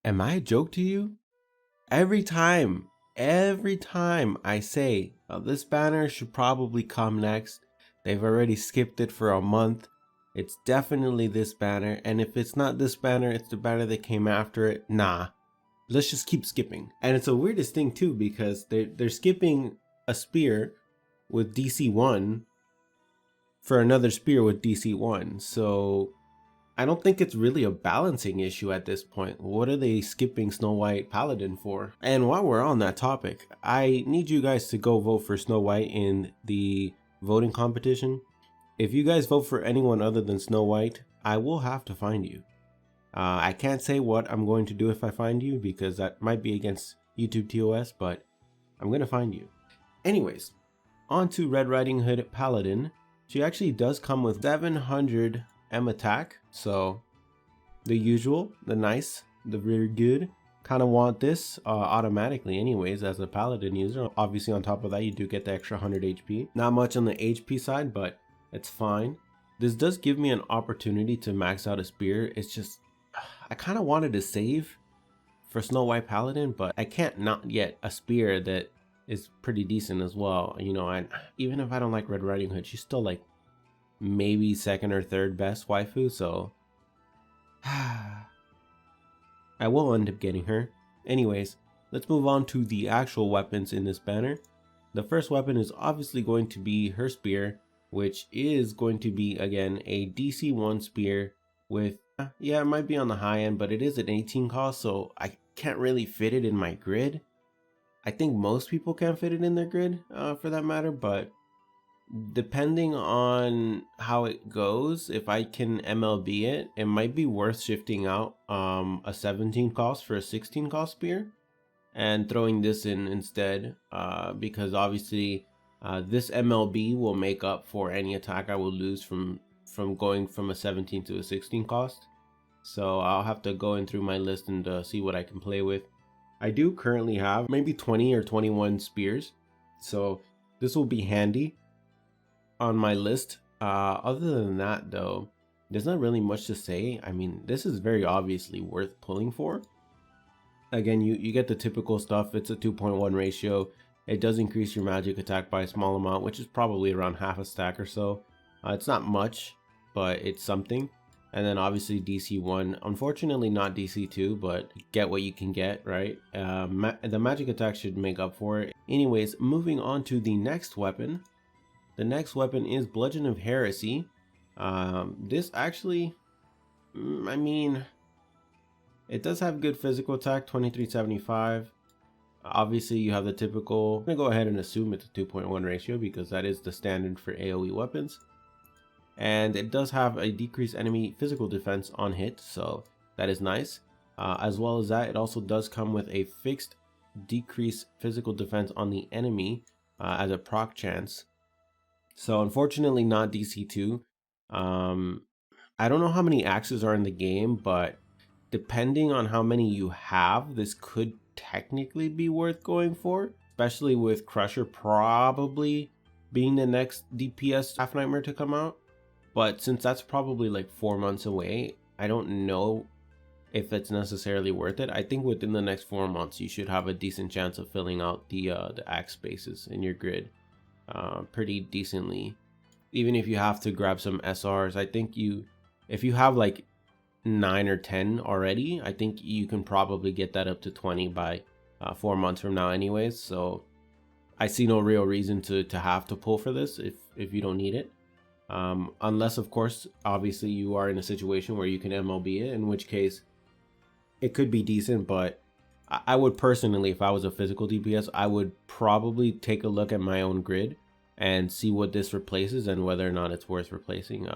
Am I a joke to you? Every time I say this banner should probably come next, they've already skipped it for a month. It's definitely this banner, and if it's not this banner, it's the banner that came after it. Nah, let's just keep skipping. And it's the weirdest thing too, because they're skipping a spear with DC 1 for another spear with DC 1. So I don't think it's really a balancing issue at this point. What are they skipping Snow White Paladin for? And while we're on that topic, I need you guys to go vote for Snow White in the voting competition. If you guys vote for anyone other than Snow White, I will have to find you. I can't say what I'm going to do if I find you, because that might be against YouTube TOS, but I'm going to find you. Anyways, on to Red Riding Hood Paladin. She actually does come with 700 M attack, so the usual, the nice, the very good. Kind of want this automatically anyways as a Paladin user. Obviously on top of that you do get the extra 100 HP. Not much on the HP side, but it's fine. This does give me an opportunity to max out a spear. It's just, I kind of wanted to save for Snow White Paladin, but I can't not get a spear that is pretty decent as well. You know, and even if I don't like Red Riding Hood, she's still like maybe second or third best waifu, so I will end up getting her. Anyways, let's move on to the actual weapons in this banner. The first weapon is obviously going to be her spear, which is going to be again a DC 1 spear with, yeah, it might be on the high end, but it is an 18 cost, so I can't really fit it in my grid. I think most people can fit it in their grid for that matter, but depending on how it goes, if I can MLB it, it might be worth shifting out a 17 cost for a 16 cost spear and throwing this in instead, because obviously this MLB will make up for any attack I will lose from going from a 17 to a 16 cost. So I'll have to go in through my list and see what I can play with. I do currently have maybe 20 or 21 spears, so this will be handy on my list. Other than that though, there's not really much to say. I mean, this is very obviously worth pulling for. Again, you get the typical stuff. It's a 2.1 ratio. It does increase your magic attack by a small amount, which is probably around half a stack or so. It's not much, but it's something. And then obviously DC 1, unfortunately not DC 2, but get what you can get, right? The magic attack should make up for it. Anyways, moving on to the next weapon. The next weapon is Bludgeon of Heresy. This actually, I mean, it does have good physical attack, 2375. Obviously you have the typical, I'm gonna go ahead and assume it's a 2.1 ratio because that is the standard for AoE weapons. And it does have a decreased enemy physical defense on hit, so that is nice. As well as that, it also does come with a fixed decreased physical defense on the enemy as a proc chance. So unfortunately not DC 2. I don't know how many axes are in the game, but depending on how many you have, this could technically be worth going for, especially with Crusher probably being the next DPS Half Nightmare to come out. But since that's probably like 4 months away, I don't know if it's necessarily worth it. I think within the next 4 months, you should have a decent chance of filling out the axe spaces in your grid pretty decently. Even if you have to grab some SRs, I think if you have like 9 or 10 already, I think you can probably get that up to 20 by 4 months from now anyways. So I see no real reason to have to pull for this if you don't need it. Unless of course, obviously you are in a situation where you can MLB it, in which case it could be decent. But I would personally, if I was a physical DPS, I would probably take a look at my own grid and see what this replaces and whether or not it's worth replacing.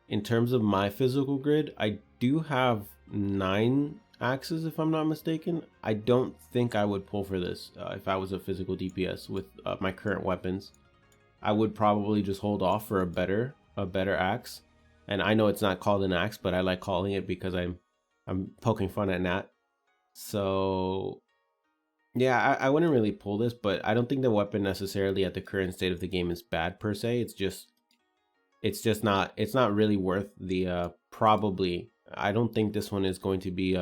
In terms of my physical grid, I do have 9 axes if I'm not mistaken. I don't think I would pull for this if I was a physical DPS with my current weapons. I would probably just hold off for a better axe. And I know it's not called an axe, but I like calling it because I'm poking fun at Nat. So yeah, I wouldn't really pull this, but I don't think the weapon necessarily at the current state of the game is bad per se. It's not really worth the probably. I don't think this one is going to be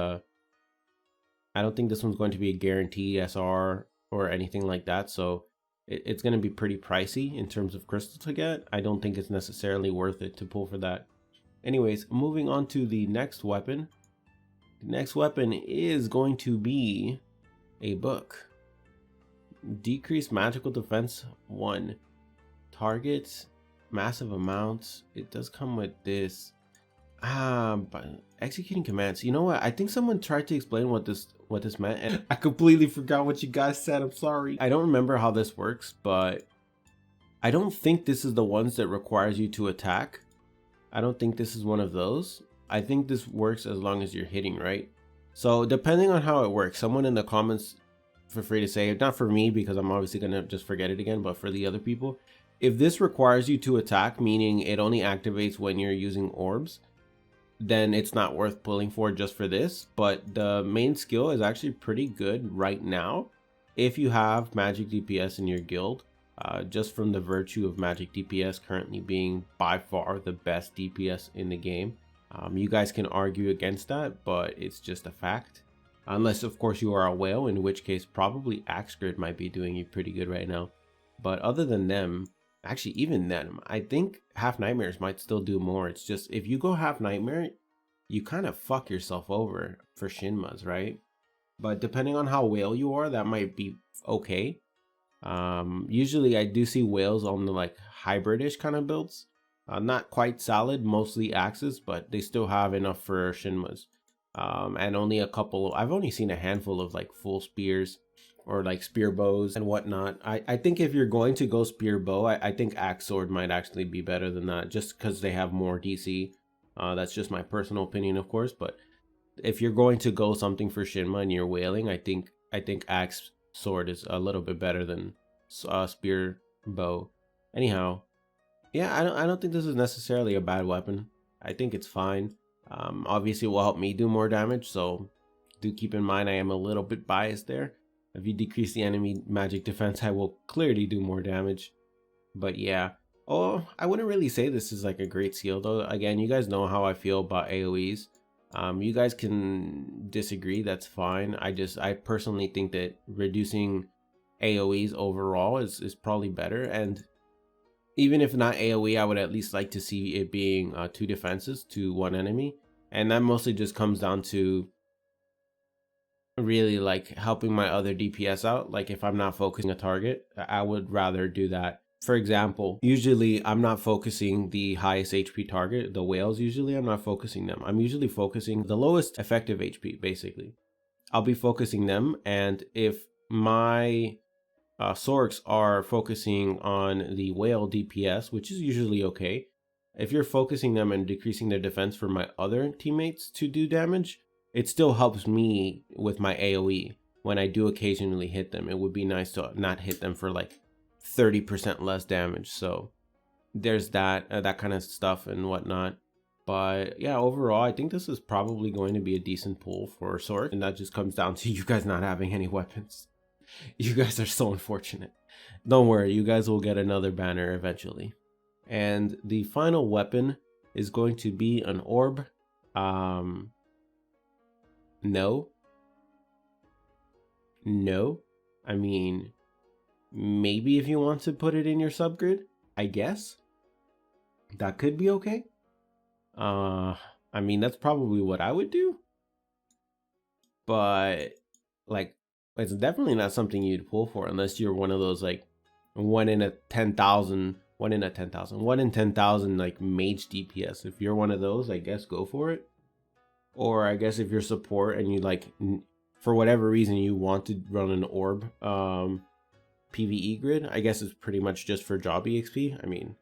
I don't think this one's going to be a guarantee SR or anything like that, so it's going to be pretty pricey in terms of crystal to get. I don't think it's necessarily worth it to pull for that. Anyways, moving on to the next weapon. The next weapon is going to be a book. Decreased magical defense 1. Targets massive amounts. It does come with this. But executing commands. You know what? I think someone tried to explain what this meant, and I completely forgot what you guys said. I'm sorry. I don't remember how this works, but I don't think this is the ones that requires you to attack. I don't think this is one of those. I think this works as long as you're hitting, right? So depending on how it works, someone in the comments, feel free to say, not for me because I'm obviously gonna just forget it again, but for the other people, if this requires you to attack, meaning it only activates when you're using orbs, then it's not worth pulling for just for this. But the main skill is actually pretty good right now if you have magic DPS in your guild, just from the virtue of magic DPS currently being by far the best DPS in the game. You guys can argue against that, but it's just a fact. Unless of course you are a whale, in which case probably Axe Grid might be doing you pretty good right now. But other than them, actually even them, I think Half Nightmares might still do more. It's just if you go Half Nightmare, you kind of fuck yourself over for Shinmas, right? But depending on how whale you are, that might be okay. Usually I do see whales on the like hybridish kind of builds. Not quite solid, mostly axes, but they still have enough for Shinmas. And only a couple, I've only seen a handful of like full spears or like spear bows and whatnot. I think if you're going to go spear bow, I think axe sword might actually be better than that, just because they have more DC. That's just my personal opinion, of course, but if you're going to go something for Shinma and you're whaling, I think axe sword is a little bit better than spear bow. Anyhow, yeah, I don't think this is necessarily a bad weapon. I think it's fine. Obviously it will help me do more damage, so do keep in mind I am a little bit biased there. If you decrease the enemy magic defense, I will clearly do more damage. But yeah, I wouldn't really say this is like a great skill though. Again, you guys know how I feel about AoEs. You guys can disagree, that's fine. I personally think that reducing AoEs overall is probably better, and even if not AoE, I would at least like to see it being 2 defenses to 1 enemy. And that mostly just comes down to really like helping my other DPS out. Like if I'm not focusing a target, I would rather do that. For example, usually I'm not focusing the highest HP target, the whales. Usually I'm not focusing them. I'm usually focusing the lowest effective HP, basically. I'll be focusing them, and if my Sorks are focusing on the whale DPS, which is usually okay, if you're focusing them and decreasing their defense for my other teammates to do damage, it still helps me with my AoE when I do occasionally hit them. It would be nice to not hit them for like 30% less damage. So there's that kind of stuff and whatnot. But yeah, overall I think this is probably going to be a decent pull for Sork, and that just comes down to you guys not having any weapons. You guys are so unfortunate. Don't worry, you guys will get another banner eventually. And the final weapon is going to be an orb. No. I mean, maybe if you want to put it in your subgrid, I guess that could be okay. I mean, that's probably what I would do, but like, it's definitely not something you'd pull for unless you're one of those like 1 in 10,000 like mage DPS. If you're one of those, I guess go for it. Or I guess if you're support and you like, for whatever reason you want to run an orb PvE grid, I guess it's pretty much just for job EXP. I mean,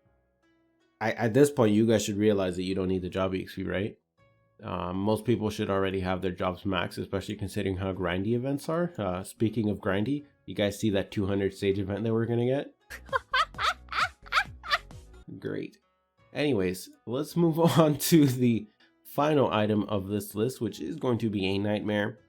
at this point you guys should realize that you don't need the job EXP, right? Most people should already have their jobs max, especially considering how grindy events are. Speaking of grindy, you guys see that 200 stage event that we're gonna get? Great. Anyways, let's move on to the final item of this list, which is going to be a nightmare.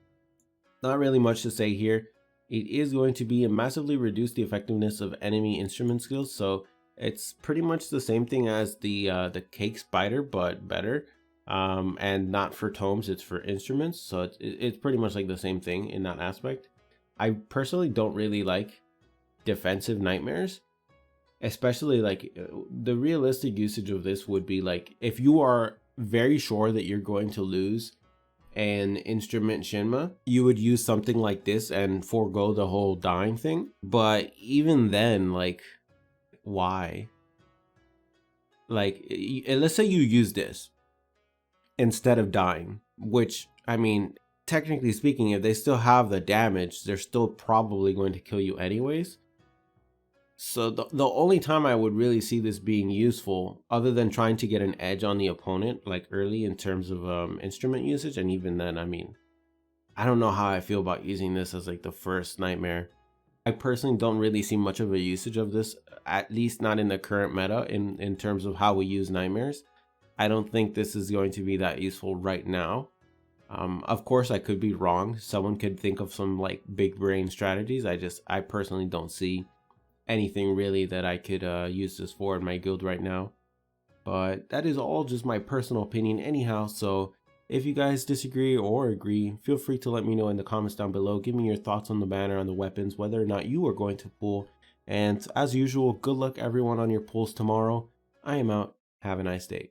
Not really much to say here. It is going to be a massively reduce the effectiveness of enemy instrument skills, so it's pretty much the same thing as the cake spider, but better. and not for tomes, it's for instruments. So it's pretty much like the same thing in that aspect. I personally don't really like defensive nightmares, especially like the realistic usage of this would be like if you are very sure that you're going to lose an instrument Shinma, you would use something like this and forego the whole dying thing. But even then, like, why? Like, let's say you use this instead of dying, which, I mean, technically speaking, if they still have the damage, they're still probably going to kill you anyways. So the only time I would really see this being useful, other than trying to get an edge on the opponent, like early in terms of instrument usage, and even then, I mean, I don't know how I feel about using this as like the first nightmare. I personally don't really see much of a usage of this, at least not in the current meta in terms of how we use nightmares. I don't think this is going to be that useful right now. Of course, I could be wrong. Someone could think of some like big brain strategies. I personally don't see anything really that I could use this for in my guild right now. But that is all just my personal opinion anyhow, so if you guys disagree or agree, feel free to let me know in the comments down below. Give me your thoughts on the banner, on the weapons, whether or not you are going to pull. And as usual, good luck everyone on your pulls tomorrow. I am out. Have a nice day.